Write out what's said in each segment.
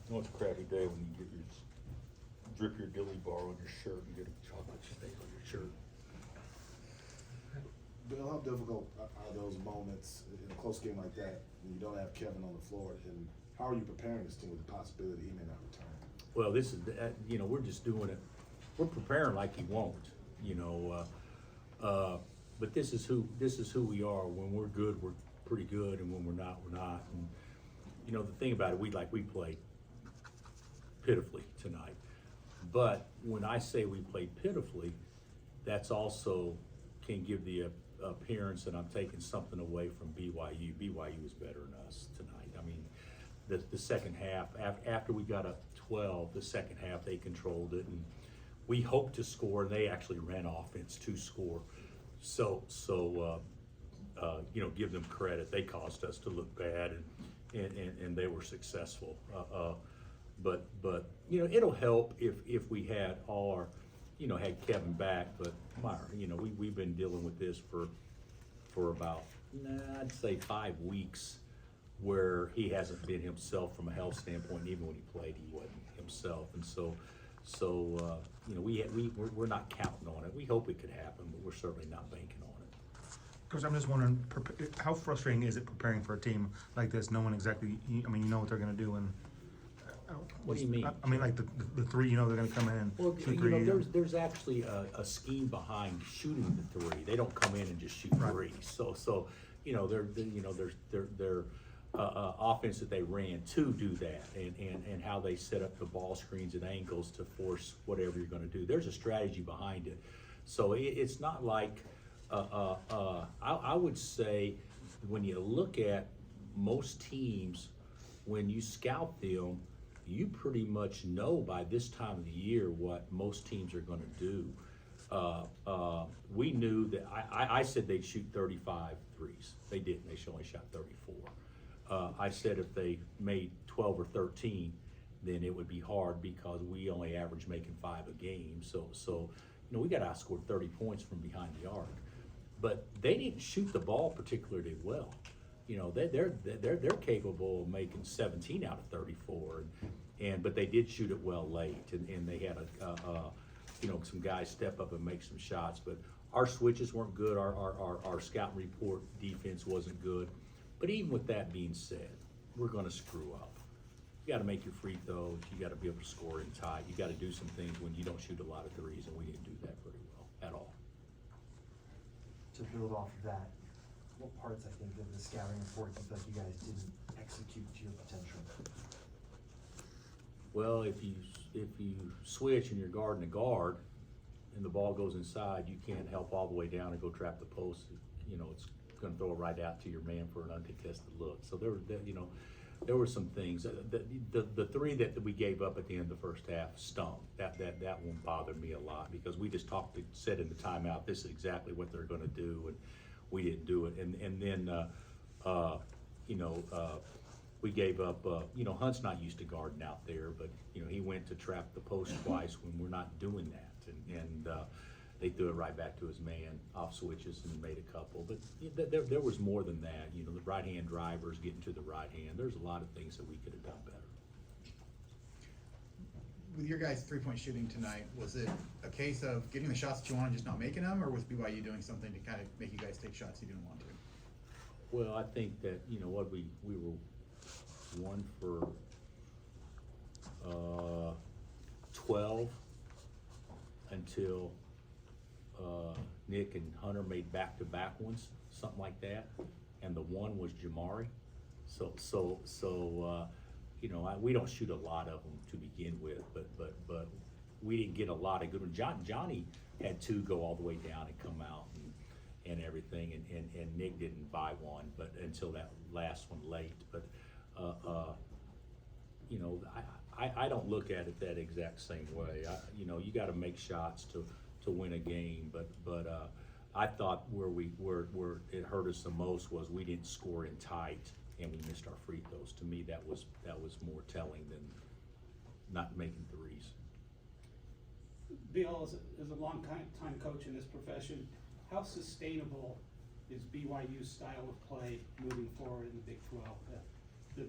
know, it's a crappy day when you get your, drip your dilly bar on your shirt and get a chocolate stain on your shirt. Bill, how difficult are those moments in a close game like that when you don't have Kevin on the floor? And how are you preparing this team with the possibility he may not return? Well, this is, you know, we're just doing it, we're preparing like he won't, you know, but this is who we are. When we're good, we're pretty good, and when we're not, we're not. And, you know, the thing about it, we played pitifully tonight. But when I say we played pitifully, that's also can give the appearance that I'm taking something away from BYU. BYU was better than us tonight. I mean, the second half, after we got up 12, the second half they controlled it, and we hoped to score, and they actually ran offense to score. So you know, give them credit. They caused us to look bad, and they were successful. But you know, it'll help if we had all our, you know, had Kevin back. But you know, we've been dealing with this for about, I'd say 5 weeks, where he hasn't been himself from a health standpoint. And even when he played, he wasn't himself. And so you know, we're not counting on it. We hope it could happen, but we're certainly not banking on it. Coach, I'm just wondering, how frustrating is it preparing for a team like this, knowing exactly, I mean, you know what they're going to do, and What do you mean? I mean, like the three, you know, they're going to come in and Well, shoot you three. know, there's actually a scheme behind shooting the three. They don't come in and just shoot Right. threes. So you know, their offense that they ran to do that, and how they set up the ball screens and angles to force whatever you're going to do. There's a strategy behind it. So it's not like I would say when you look at most teams, when you scout them, you pretty much know by this time of the year what most teams are going to do. We knew that I said they'd shoot 35 threes. They didn't. They only shot 34. I said if they made 12 or 13, then it would be hard because we only average making 5 a game. So you know, we got outscored 30 points from behind the arc. But they didn't shoot the ball particularly well. You know, they're capable of making 17 out of 34, but they did shoot it well late, and they had you know, some guys step up and make some shots. But our switches weren't good. Our scout report defense wasn't good. But even with that being said, we're going to screw up. You got to make your free throws. You got to be able to score in tight. You got to do some things when you don't shoot a lot of threes, and we didn't do that very well at all. To build off of that, what parts, I think, of the scouting report do you feel like you guys didn't execute to your potential? Well, if you switch and you're guarding a guard, and the ball goes inside, you can't help all the way down and go trap the post. You know, it's going to throw it right out to your man for an uncontested look. So there were some things. The three that we gave up at the end of the first half stung. That one bothered me a lot because we just said in the timeout, this is exactly what they're going to do, and we didn't do it. And then you know, we gave up. You know, Hunt's not used to guarding out there, but you know, he went to trap the post twice when we're not doing that, and they threw it right back to his man off switches and made a couple. But there was more than that. You know, the right hand drivers getting to the right hand. There's a lot of things that we could have done better. With your guys' 3-point shooting tonight, was it a case of getting the shots that you want and just not making them, or was BYU doing something to kind of make you guys take shots you didn't want to? Well, I think that, you know what, we were 1 for 12 until Nick and Hunter made back-to-back ones, something like that, and the one was Jamari. So you know, we don't shoot a lot of them to begin with, but we didn't get a lot of good ones. Johnny had 2 go all the way down and come out and everything, and Nick didn't buy one, but until that last one late. But you know, I don't look at it that exact same way. You know, you got to make shots to win a game, but I thought where it hurt us the most was we didn't score in tight and we missed our free throws. To me, that was more telling than not making threes. Bill, as a long time coach in this profession, how sustainable is BYU's style of play moving forward in the Big 12? the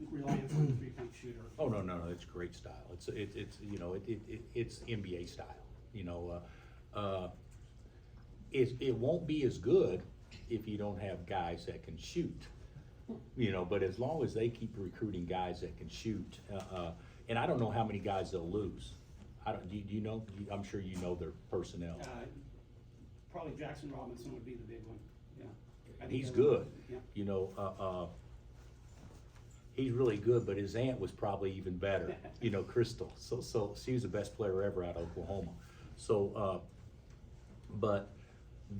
reliance on the three-point shooter. Oh, no, it's great style. It's, you know, it's NBA style, you know, it won't be as good if you don't have guys that can shoot, you know, but as long as they keep recruiting guys that can shoot, and I don't know how many guys they'll lose. Do you know? I'm sure you know their personnel. Probably Jackson Robinson would be the big one, yeah. I think He's that- good, Yeah. you know, he's really good, but his aunt was probably even better, you know, Crystal. So she was the best player ever out of Oklahoma. So, but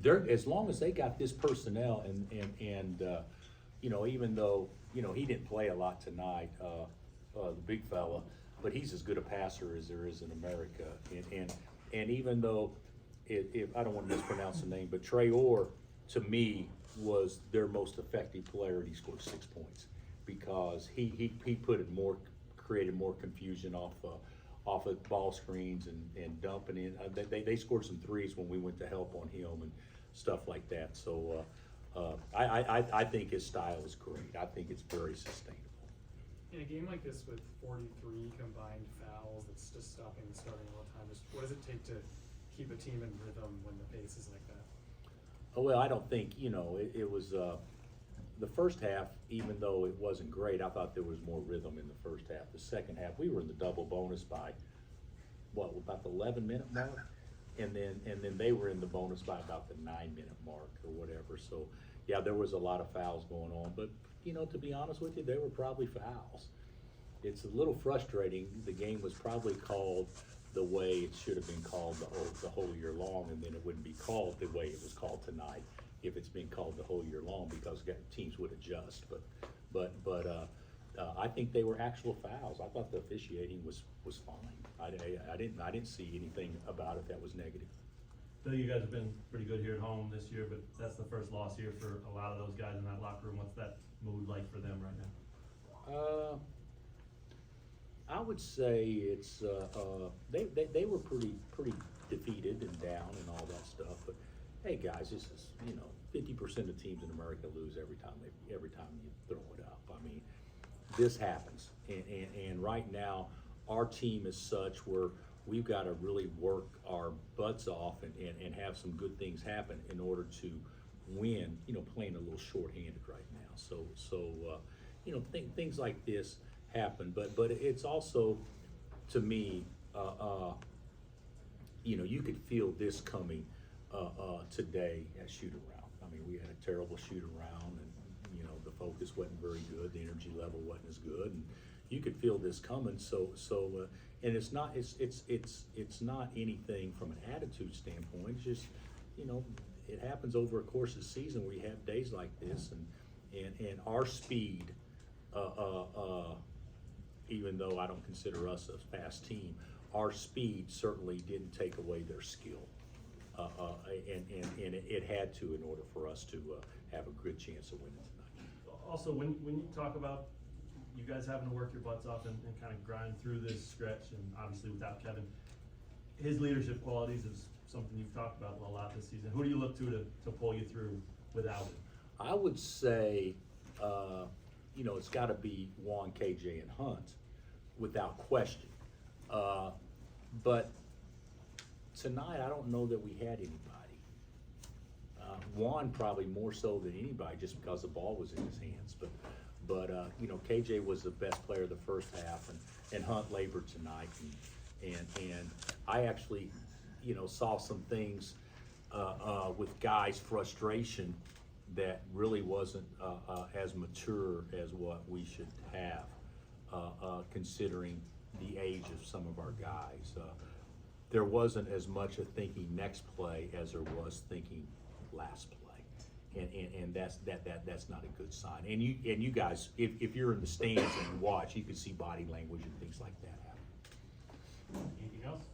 they're, as long as they got this personnel and you know, even though, you know, he didn't play a lot tonight, the big fella, but he's as good a passer as there is in America. And even though, I don't want to mispronounce the name, but Trey Orr, to me, was their most effective player, and he scored 6 points because he created more confusion off of ball screens and dumping in. They scored some threes when we went to help on him and stuff like that. So I think his style is great. I think it's very sustainable. In a game like this with 43 combined fouls, that's just stopping and starting all the time, just what does it take to keep a team in rhythm when the pace is like that? Oh, well, I don't think, you know, it was, the first half, even though it wasn't great, I thought there was more rhythm in the first half. The second half, we were in the double bonus by, about the 11-minute mark? And then they were in the bonus by about the 9-minute mark or whatever. So, yeah, there was a lot of fouls going on, but, you know, to be honest with you, they were probably fouls. It's a little frustrating. The game was probably called the way it should have been called the whole year long, and then it wouldn't be called the way it was called tonight if it's been called the whole year long, because teams would adjust. But I think they were actual fouls. I thought the officiating was fine. I didn't see anything about it that was negative. Bill, you guys have been pretty good here at home this year, but that's the first loss here for a lot of those guys in that locker room. What's that mood like for them right now? I would say it's they were pretty defeated and down and all that stuff. But hey, guys, this is, you know, 50% of teams in America lose every time you throw it up. I mean, this happens, and right now our team is such where we've got to really work our butts off and have some good things happen in order to win. You know, playing a little shorthanded right now. So you know, things like this happen, but it's also, to me, you know, you could feel this coming today at shoot around. I mean, we had a terrible shoot around, and you know, the focus wasn't very good, the energy level wasn't as good, and you could feel this coming. So and it's not anything from an attitude standpoint. It's just, you know, it happens over a course of the season where you have days like this, and our speed, even though I don't consider us a fast team, our speed certainly didn't take away their skill. And it had to in order for us to have a good chance of winning tonight. Also, when you talk about you guys having to work your butts off and kind of grind through this stretch, and obviously without Kevin, his leadership qualities is something you've talked about a lot this season. Who do you look to pull you through without him? I would say, you know, it's got to be Juan, KJ, and Hunt, without question. But tonight, I don't know that we had anybody. Juan probably more so than anybody, just because the ball was in his hands. But you know, KJ was the best player the first half, and Hunt labored tonight, and I actually, you know, saw some things with guys' frustration that really wasn't as mature as what we should have, considering the age of some of our guys. There wasn't as much of thinking next play as there was thinking last play, and that's not a good sign. And you guys, if you're in the stands and you watch, you can see body language and things like that happen. Anything else?